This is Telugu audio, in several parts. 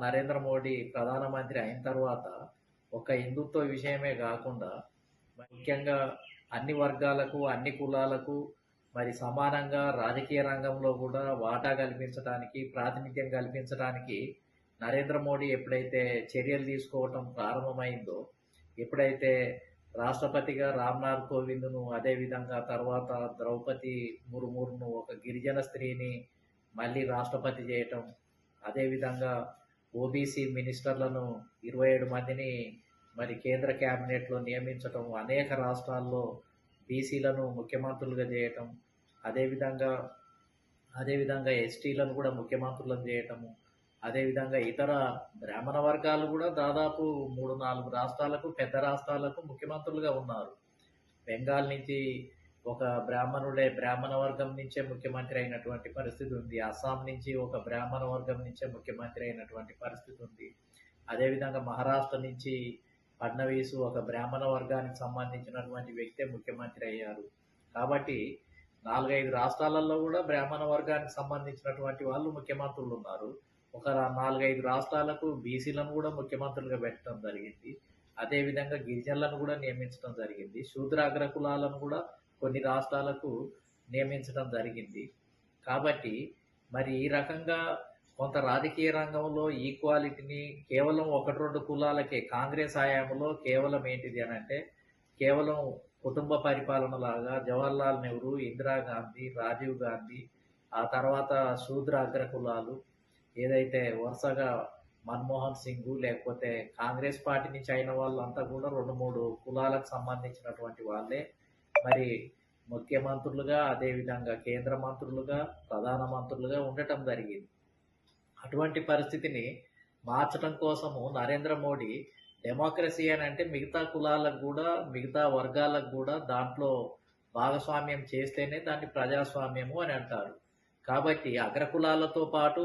నరేంద్ర మోడీ ప్రధానమంత్రి అయిన తర్వాత ఒక హిందుత్వ విషయమే కాకుండా ముఖ్యంగా అన్ని వర్గాలకు అన్ని కులాలకు మరి సమానంగా రాజకీయ రంగంలో కూడా వాటా కల్పించడానికి ప్రాతినిధ్యం కల్పించడానికి నరేంద్ర మోడీ ఎప్పుడైతే చర్యలు తీసుకోవటం ప్రారంభమైందో, ఎప్పుడైతే రాష్ట్రపతిగా రామ్నాథ్ కోవింద్ను, అదేవిధంగా తర్వాత ద్రౌపది ముర్మును ఒక గిరిజన స్త్రీని మళ్ళీ రాష్ట్రపతి చేయటం, అదేవిధంగా ఓబీసీ మినిస్టర్లను 27 మందిని మరి కేంద్ర క్యాబినెట్లో నియమించటం, అనేక రాష్ట్రాల్లో బీసీలను ముఖ్యమంత్రులుగా చేయటం, అదేవిధంగా ఎస్టీలను కూడా ముఖ్యమంత్రులను చేయటము, అదేవిధంగా ఇతర బ్రాహ్మణ వర్గాలు కూడా దాదాపు 3-4 రాష్ట్రాలకు, పెద్ద రాష్ట్రాలకు ముఖ్యమంత్రులుగా ఉన్నారు. బెంగాల్ నుంచి ఒక బ్రాహ్మణ వర్గం నుంచే ముఖ్యమంత్రి అయినటువంటి పరిస్థితి ఉంది. అస్సాం నుంచి ఒక బ్రాహ్మణ వర్గం నుంచే ముఖ్యమంత్రి అయినటువంటి పరిస్థితి ఉంది. అదేవిధంగా మహారాష్ట్ర నుంచి ఫడ్నవీస్ ఒక బ్రాహ్మణ వర్గానికి సంబంధించినటువంటి వ్యక్తే ముఖ్యమంత్రి అయ్యారు. కాబట్టి 4-5 రాష్ట్రాలలో కూడా బ్రాహ్మణ వర్గానికి సంబంధించినటువంటి వాళ్ళు ముఖ్యమంత్రులు ఉన్నారు. ఒక 4-5 రాష్ట్రాలకు బీసీలను కూడా ముఖ్యమంత్రులుగా పెట్టడం జరిగింది. అదేవిధంగా గిరిజనులను కూడా నియమించడం జరిగింది. శూద్ర అగ్రకులాలను కూడా కొన్ని రాష్ట్రాలకు నియమించడం జరిగింది. కాబట్టి మరి ఈ రకంగా కొంత రాజకీయ రంగంలో ఈక్వాలిటీని కేవలం 1-2 కులాలకే కాంగ్రెస్ హయాంలో కేవలం ఏంటిది అని అంటే కేవలం కుటుంబ పరిపాలన లాగా జవహర్లాల్ నెహ్రూ, ఇందిరాగాంధీ, రాజీవ్ గాంధీ, ఆ తర్వాత శూద్ర అగ్రకులాలు ఏదైతే వరుసగా మన్మోహన్ సింగ్, లేకపోతే కాంగ్రెస్ పార్టీ నుంచి అయిన వాళ్ళంతా కూడా 2-3 కులాలకు సంబంధించినటువంటి వాళ్ళే మరి ముఖ్యమంత్రులుగా, అదేవిధంగా కేంద్ర మంత్రులుగా, ప్రధానమంత్రులుగా ఉండటం జరిగింది. అటువంటి పరిస్థితిని మార్చడం కోసము నరేంద్ర మోడీ డెమోక్రసీ అని అంటే మిగతా కులాలకు కూడా, మిగతా వర్గాలకు కూడా దాంట్లో భాగస్వామ్యం చేస్తేనే దాన్ని ప్రజాస్వామ్యము అని అంటారు. కాబట్టి అగ్రకులాలతో పాటు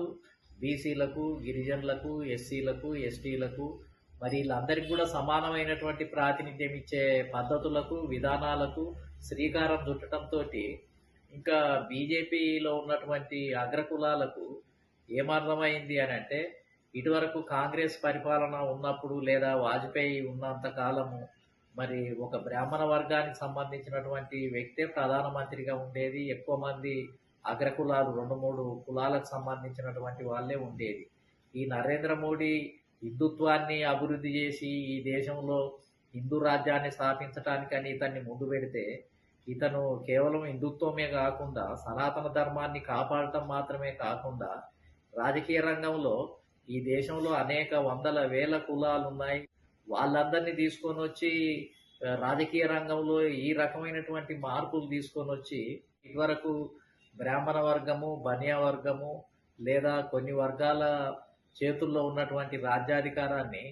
బీసీలకు, గిరిజనులకు, ఎస్సీలకు, ఎస్టీలకు మరి వీళ్ళందరికీ కూడా సమానమైనటువంటి ప్రాతినిధ్యం ఇచ్చే పద్ధతులకు, విధానాలకు శ్రీకారం చుట్టడంతో ఇంకా బీజేపీలో ఉన్నటువంటి అగ్రకులాలకు ఏమర్థమైంది అని అంటే ఇటువరకు కాంగ్రెస్ పరిపాలన ఉన్నప్పుడు లేదా వాజ్పేయి ఉన్నంత కాలము మరి ఒక బ్రాహ్మణ వర్గానికి సంబంధించినటువంటి వ్యక్తే ప్రధానమంత్రిగా ఉండేది. ఎక్కువ మంది అగ్రకులాలు 2-3 కులాలకు సంబంధించినటువంటి వాళ్ళే ఉండేది. ఈ నరేంద్ర మోడీ హిందుత్వాన్ని అభివృద్ధి చేసి ఈ దేశంలో హిందూ రాజ్యాన్ని స్థాపించడానికని ఇతన్ని ముందు పెడితే ఇతను కేవలం హిందుత్వమే కాకుండా సనాతన ధర్మాన్ని కాపాడటం మాత్రమే కాకుండా రాజకీయ రంగంలో ఈ దేశంలో అనేక వందల వేల కులాలు ఉన్నాయి, వాళ్ళందరినీ తీసుకొని వచ్చి రాజకీయ రంగంలో ఈ రకమైనటువంటి మార్పులు తీసుకొని వచ్చి ఇదివరకు బ్రాహ్మణ వర్గము, బనియా వర్గము లేదా కొన్ని వర్గాల చేతుల్లో ఉన్నటువంటి రాజ్యాధికారాన్ని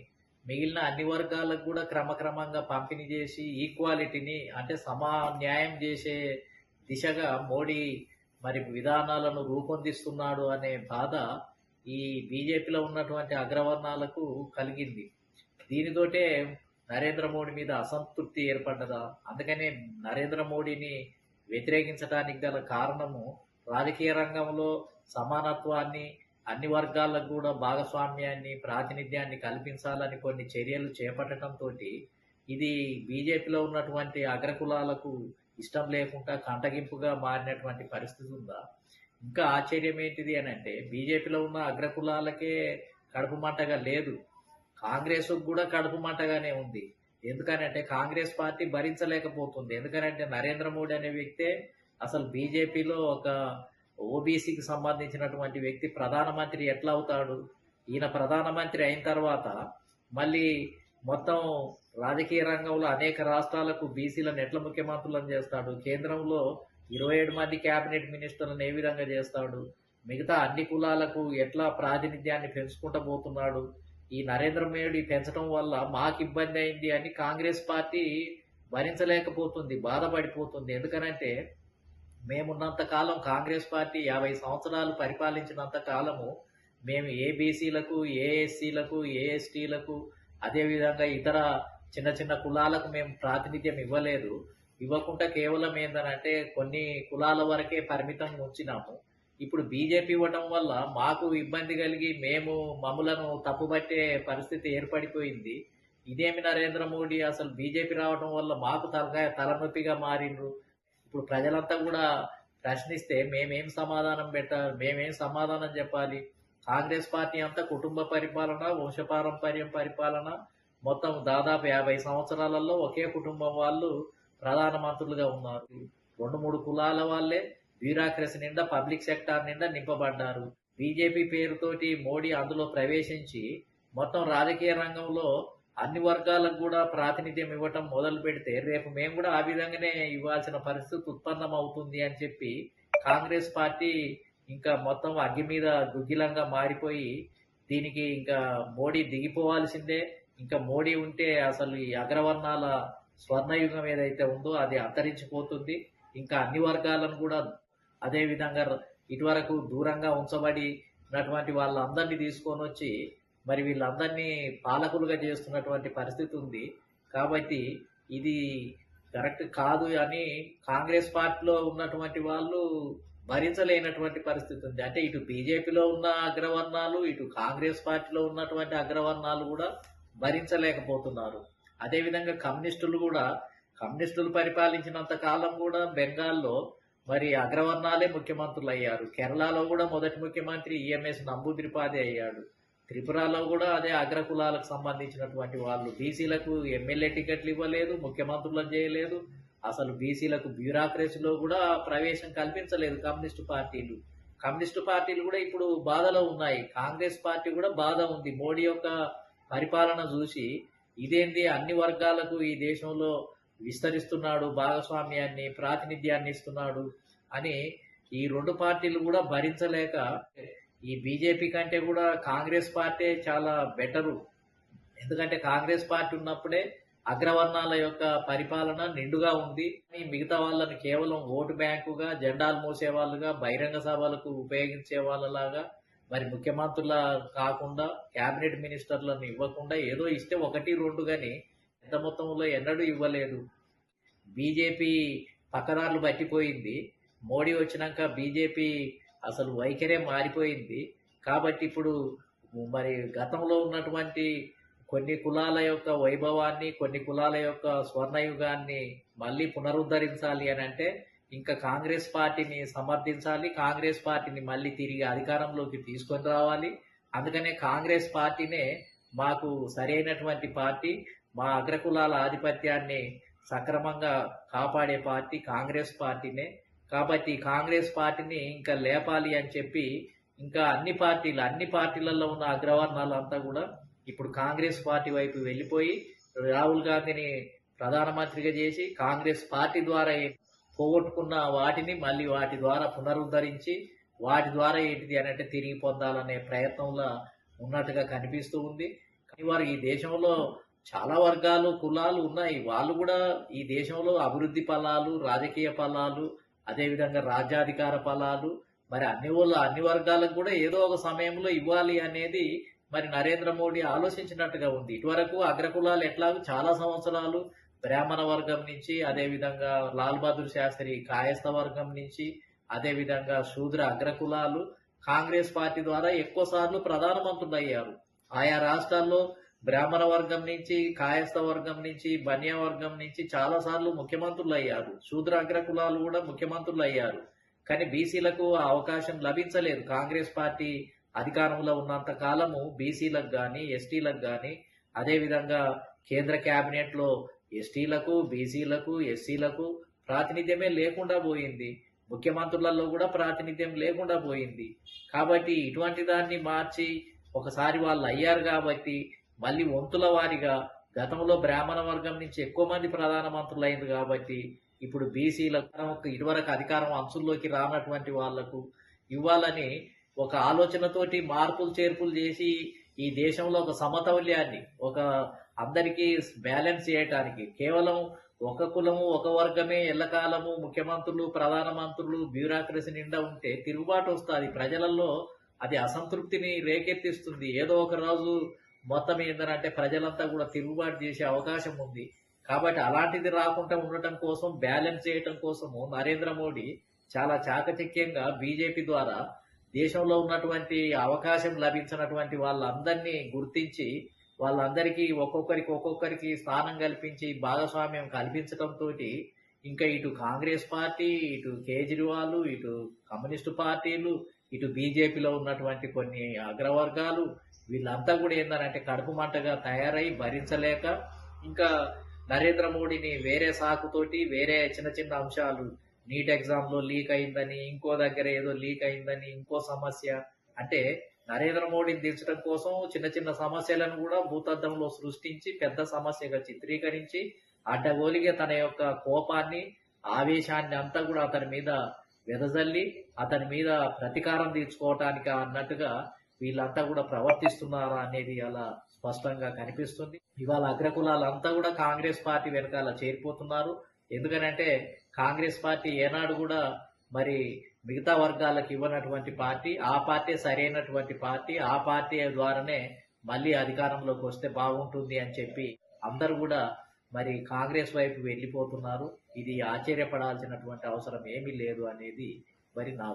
మిగిలిన అన్ని వర్గాలకు కూడా క్రమక్రమంగా పంపిణీ చేసి ఈక్వాలిటీని అంటే న్యాయం చేసే దిశగా మోడీ మరి విధానాలను రూపొందిస్తున్నాడు అనే బాధ ఈ బీజేపీలో ఉన్నటువంటి అగ్రవర్ణాలకు కలిగింది. దీనితోటే నరేంద్ర మోడీ మీద అసంతృప్తి ఏర్పడ్డదా. అందుకనే నరేంద్ర మోడీని వ్యతిరేకించడానికి గల కారణము రాజకీయ రంగంలో సమానత్వాన్ని, అన్ని వర్గాలకు కూడా భాగస్వామ్యాన్ని, ప్రాతినిధ్యాన్ని కల్పించాలని కొన్ని చర్యలు చేపట్టడంతో ఇది బీజేపీలో ఉన్నటువంటి అగ్రకులాలకు ఇష్టం లేకుండా కంటగింపుగా మారినటువంటి పరిస్థితి ఉందా. ఇంకా ఆశ్చర్యం ఏంటిది అని అంటే బీజేపీలో ఉన్న అగ్రకులాలకే కడుపు మంటగా లేదు, కాంగ్రెస్ కూడా కడుపు మంటగానే ఉంది. ఎందుకనంటే కాంగ్రెస్ పార్టీ భరించలేకపోతుంది. ఎందుకనంటే నరేంద్ర మోడీ అనే వ్యక్తే అసలు బీజేపీలో ఒక ఓబీసీకి సంబంధించినటువంటి వ్యక్తి ప్రధానమంత్రి ఎట్లా అవుతాడు. ఈయన ప్రధానమంత్రి అయిన తర్వాత మళ్ళీ మొత్తం రాజకీయ రంగంలో అనేక రాష్ట్రాలకు బీసీలను ఎట్లా ముఖ్యమంత్రులను చేస్తాడు, కేంద్రంలో 27 మంది క్యాబినెట్ మినిస్టర్లను ఏ విధంగా చేస్తాడు, మిగతా అన్ని కులాలకు ఎట్లా ప్రాతినిధ్యాన్ని పెంచుకుంటూ పోతున్నాడు. ఈ నరేంద్ర మోడీ పెంచడం వల్ల మాకు ఇబ్బంది అయింది అని కాంగ్రెస్ పార్టీ భరించలేకపోతుంది, బాధపడిపోతుంది. ఎందుకనంటే మేమున్నంత కాలం కాంగ్రెస్ పార్టీ 50 సంవత్సరాలు పరిపాలించినంత కాలము మేము ఏ బీసీలకు, ఏ ఎస్సీలకు, ఏ ఎస్టీలకు, అదేవిధంగా ఇతర చిన్న చిన్న కులాలకు మేము ప్రాతినిధ్యం ఇవ్వలేదు. ఇవ్వకుండా కేవలం ఏంటంటే కొన్ని కులాల వరకే పరిమితం ఉంచినాము. ఇప్పుడు బీజేపీ ఇవ్వడం వల్ల మాకు ఇబ్బంది కలిగి మమ్మలను తప్పుపట్టే పరిస్థితి ఏర్పడిపోయింది. ఇదేమి నరేంద్ర మోడీ, అసలు బీజేపీ రావడం వల్ల మాకు తలనొప్పిగా మారిండ్రు. ఇప్పుడు ప్రజలంతా కూడా ప్రశ్నిస్తే మేమేం సమాధానం చెప్పాలి? కాంగ్రెస్ పార్టీ అంతా కుటుంబ పరిపాలన, వంశపారంపర్యం పరిపాలన, మొత్తం దాదాపు 50 సంవత్సరాలలో ఒకే కుటుంబం వాళ్ళు ప్రధానమంత్రులుగా ఉన్నారు. 2-3 కులాల వాళ్ళే బ్యూరాక్రసీ నిండా, పబ్లిక్ సెక్టార్ నిండా నింపబడ్డారు. బీజేపీ పేరుతోటి మోడీ అందులో ప్రవేశించి మొత్తం రాజకీయ రంగంలో అన్ని వర్గాలకు కూడా ప్రాతినిధ్యం ఇవ్వటం మొదలు పెడితే రేపు మేము కూడా ఆ విధంగానే ఇవ్వాల్సిన పరిస్థితి ఉత్పన్నం అవుతుంది అని చెప్పి కాంగ్రెస్ పార్టీ ఇంకా మొత్తం అగ్గి మీద గుగ్గిలంగా మారిపోయి దీనికి ఇంకా మోడీ దిగిపోవాల్సిందే. ఇంకా మోడీ ఉంటే అసలు ఈ అగ్రవర్ణాల స్వర్ణయుగం ఏదైతే ఉందో అది అంతరించిపోతుంది. ఇంకా అన్ని వర్గాలను కూడా అదే విధంగా ఇటువరకు దూరంగా ఉంచబడినటువంటి వాళ్ళందరినీ తీసుకొని వచ్చి మరి వీళ్ళందరినీ పాలకులుగా చేస్తున్నటువంటి పరిస్థితి ఉంది. కాబట్టి ఇది కరెక్ట్ కాదు అని కాంగ్రెస్ పార్టీలో ఉన్నటువంటి వాళ్ళు భరించలేనటువంటి పరిస్థితి ఉంది. అంటే ఇటు బీజేపీలో ఉన్న అగ్రవర్ణాలు, ఇటు కాంగ్రెస్ పార్టీలో ఉన్నటువంటి అగ్రవర్ణాలు కూడా భరించలేకపోతున్నారు. అదేవిధంగా కమ్యూనిస్టులు పరిపాలించినంత కాలం కూడా బెంగాల్లో మరి అగ్రవర్ణాలే ముఖ్యమంత్రులు అయ్యారు. కేరళలో కూడా మొదటి ముఖ్యమంత్రి ఈఎంఎస్ నంబూదిరిపాదే అయ్యాడు. త్రిపురలో కూడా అదే అగ్రకులాలకు సంబంధించినటువంటి వాళ్ళు. బీసీలకు ఎమ్మెల్యే టికెట్లు ఇవ్వలేదు, ముఖ్యమంత్రులను చేయలేదు, అసలు బీసీలకు బ్యూరాక్రసీలో కూడా ప్రవేశం కల్పించలేదు కమ్యూనిస్టు పార్టీలు కూడా ఇప్పుడు బాధలో ఉన్నాయి. కాంగ్రెస్ పార్టీ కూడా బాధ ఉంది. మోడీ యొక్క పరిపాలన చూసి ఇదేంది అన్ని వర్గాలకు ఈ దేశంలో విస్తరిస్తున్నాడు, భాగస్వామ్యాన్ని, ప్రాతినిధ్యాన్ని ఇస్తున్నాడు అని ఈ 2 పార్టీలు కూడా భరించలేక ఈ బీజేపీ కంటే కూడా కాంగ్రెస్ పార్టీ చాలా బెటరు. ఎందుకంటే కాంగ్రెస్ పార్టీ ఉన్నప్పుడే అగ్రవర్ణాల యొక్క పరిపాలన నిండుగా ఉంది. మిగతా వాళ్ళని కేవలం ఓటు బ్యాంకుగా, జెండాలు మోసేవాళ్ళుగా, బహిరంగ సభలకు ఉపయోగించే వాళ్ళలాగా, మరి ముఖ్యమంత్రుల కాకుండా క్యాబినెట్ మినిస్టర్లను ఇవ్వకుండా ఏదో ఇస్తే 1-2 గాని ఎంత మొత్తంలో ఎన్నడూ ఇవ్వలేదు. బీజేపీ పక్కదారులు పట్టిపోయింది. మోడీ వచ్చినాక బీజేపీ అసలు వైఖరే మారిపోయింది. కాబట్టి ఇప్పుడు మరి గతంలో ఉన్నటువంటి కొన్ని కులాల యొక్క వైభవాన్ని, కొన్ని కులాల యొక్క స్వర్ణయుగాన్ని మళ్ళీ పునరుద్ధరించాలి అని అంటే ఇంకా కాంగ్రెస్ పార్టీని సమర్థించాలి. కాంగ్రెస్ పార్టీని మళ్ళీ తిరిగి అధికారంలోకి తీసుకొని రావాలి. అందుకనే కాంగ్రెస్ పార్టీనే మాకు సరైనటువంటి పార్టీ, మా అగ్రకులాల ఆధిపత్యాన్ని సక్రమంగా కాపాడే పార్టీ కాంగ్రెస్ పార్టీనే. కాబట్టి కాంగ్రెస్ పార్టీని ఇంకా లేపాలి అని చెప్పి ఇంకా అన్ని పార్టీలలో ఉన్న అగ్రవర్ణాలంతా కూడా ఇప్పుడు కాంగ్రెస్ పార్టీ వైపు వెళ్ళిపోయి రాహుల్ గాంధీని ప్రధానమంత్రిగా చేసి కాంగ్రెస్ పార్టీ ద్వారా పోగొట్టుకున్న వాటిని మళ్ళీ వాటి ద్వారా పునరుద్ధరించి వాటి ద్వారా ఏంటిది అని అంటే తిరిగి పొందాలనే ప్రయత్నంలో ఉన్నట్టుగా కనిపిస్తూ ఉంది. కానీ వారు ఈ దేశంలో చాలా వర్గాలు, కులాలు ఉన్నాయి. వాళ్ళు కూడా ఈ దేశంలో అభివృద్ధి ఫలాలు, రాజకీయ ఫలాలు, అదేవిధంగా రాజ్యాధికార ఫలాలు మరి అన్ని వర్గాలకు కూడా ఏదో ఒక సమయంలో ఇవ్వాలి అనేది మరి నరేంద్ర మోడీ ఆలోచించినట్టుగా ఉంది. ఇటువరకు అగ్రకులాలు ఎట్లాగో చాలా సంవత్సరాలు బ్రాహ్మణ వర్గం నుంచి, అదేవిధంగా లాల్ బహదూర్ శాస్త్రి కాయస్థ వర్గం నుంచి, అదేవిధంగా శూద్ర అగ్రకులాలు కాంగ్రెస్ పార్టీ ద్వారా ఎక్కువ సార్లు ప్రధానమంత్రులు అయ్యారు. ఆయా రాష్ట్రాల్లో బ్రాహ్మణ వర్గం నుంచి, కాయస్థ వర్గం నుంచి, బనియా వర్గం నుంచి చాలా సార్లు ముఖ్యమంత్రులు అయ్యారు. శూద్ర అగ్రకులాలు కూడా ముఖ్యమంత్రులు అయ్యారు. కానీ బీసీలకు ఆ అవకాశం లభించలేదు. కాంగ్రెస్ పార్టీ అధికారంలో ఉన్నంత కాలము బీసీలకు కానీ, ఎస్టీలకు కానీ, అదేవిధంగా కేంద్ర క్యాబినెట్లో ఎస్టీలకు, బీసీలకు, ఎస్సీలకు ప్రాతినిధ్యమే లేకుండా పోయింది. ముఖ్యమంత్రులలో కూడా ప్రాతినిధ్యం లేకుండా పోయింది. కాబట్టి ఇటువంటి దాన్ని మార్చి ఒకసారి వాళ్ళు అయ్యారు కాబట్టి మళ్ళీ వంతుల వారిగా గతంలో బ్రాహ్మణ వర్గం నుంచి ఎక్కువ మంది ప్రధానమంత్రులు అయింది కాబట్టి ఇప్పుడు బీసీలకు ఇటువరకు అధికారం అంచుల్లోకి రానటువంటి వాళ్లకు ఇవ్వాలని ఒక ఆలోచనతోటి మార్పులు చేర్పులు చేసి ఈ దేశంలో ఒక సమతౌల్యాన్ని అందరికీ బ్యాలెన్స్ చేయటానికి కేవలం ఒక కులము, ఒక వర్గమే ఎల్లకాలము ముఖ్యమంత్రులు, ప్రధానమంత్రులు, బ్యూరాక్రసీ నిండా ఉంటే తిరుగుబాటు వస్తుంది ప్రజలలో. అది అసంతృప్తిని రేకెత్తిస్తుంది. ఏదో ఒక రోజు మొత్తం ఏంటంటే ప్రజలంతా కూడా తిరుగుబాటు చేసే అవకాశం ఉంది. కాబట్టి అలాంటిది రాకుండా ఉండటం కోసం, బ్యాలెన్స్ చేయటం కోసము నరేంద్ర మోడీ చాలా చాకచక్యంగా బీజేపీ ద్వారా దేశంలో ఉన్నటువంటి అవకాశం లభించినటువంటి వాళ్ళందరినీ గుర్తించి వాళ్ళందరికీ ఒక్కొక్కరికి స్థానం కల్పించి భాగస్వామ్యం కల్పించడంతో ఇంకా ఇటు కాంగ్రెస్ పార్టీ, ఇటు కేజ్రీవాల్, ఇటు కమ్యూనిస్టు పార్టీలు, ఇటు బీజేపీలో ఉన్నటువంటి కొన్ని అగ్రవర్గాలు వీళ్ళంతా కూడా ఏంటంటే కడుపు మంటగా తయారై భరించలేక ఇంకా నరేంద్ర మోడీని వేరే సాకుతోటి వేరే చిన్న చిన్న అంశాలు నీట్ ఎగ్జామ్లో లీక్ అయిందని, ఇంకో దగ్గర ఏదో లీక్ అయిందని, ఇంకో సమస్య అంటే నరేంద్ర మోడీని దించడం కోసం చిన్న చిన్న సమస్యలను కూడా భూతద్దంలో సృష్టించి పెద్ద సమస్యగా చిత్రీకరించి అడ్డగోలిగా తన యొక్క కోపాన్ని ఆవేశాన్ని అంతా కూడా అతని మీద వెదజల్లి అతని మీద ప్రతీకారం తీర్చుకోవటానికి అన్నట్టుగా వీళ్ళంతా కూడా ప్రవర్తిస్తున్నారా అనేది అలా స్పష్టంగా కనిపిస్తుంది. ఇవాళ అగ్రకులాలంతా కూడా కాంగ్రెస్ పార్టీ వెనకాల చేరిపోతున్నారు. ఎందుకనంటే కాంగ్రెస్ పార్టీ ఏనాడు కూడా మరి మిగతా వర్గాలకు ఇవ్వనటువంటి పార్టీ, ఆ పార్టీ సరైనటువంటి పార్టీ, ఆ పార్టీ ద్వారానే మళ్ళీ అధికారంలోకి వస్తే బాగుంటుంది అని చెప్పి అందరూ కూడా మరి కాంగ్రెస్ వైపు వెళ్ళిపోతున్నారు. ఇది ఆశ్చర్యపడాల్సినటువంటి అవసరం ఏమీ లేదు అనేది మరి నా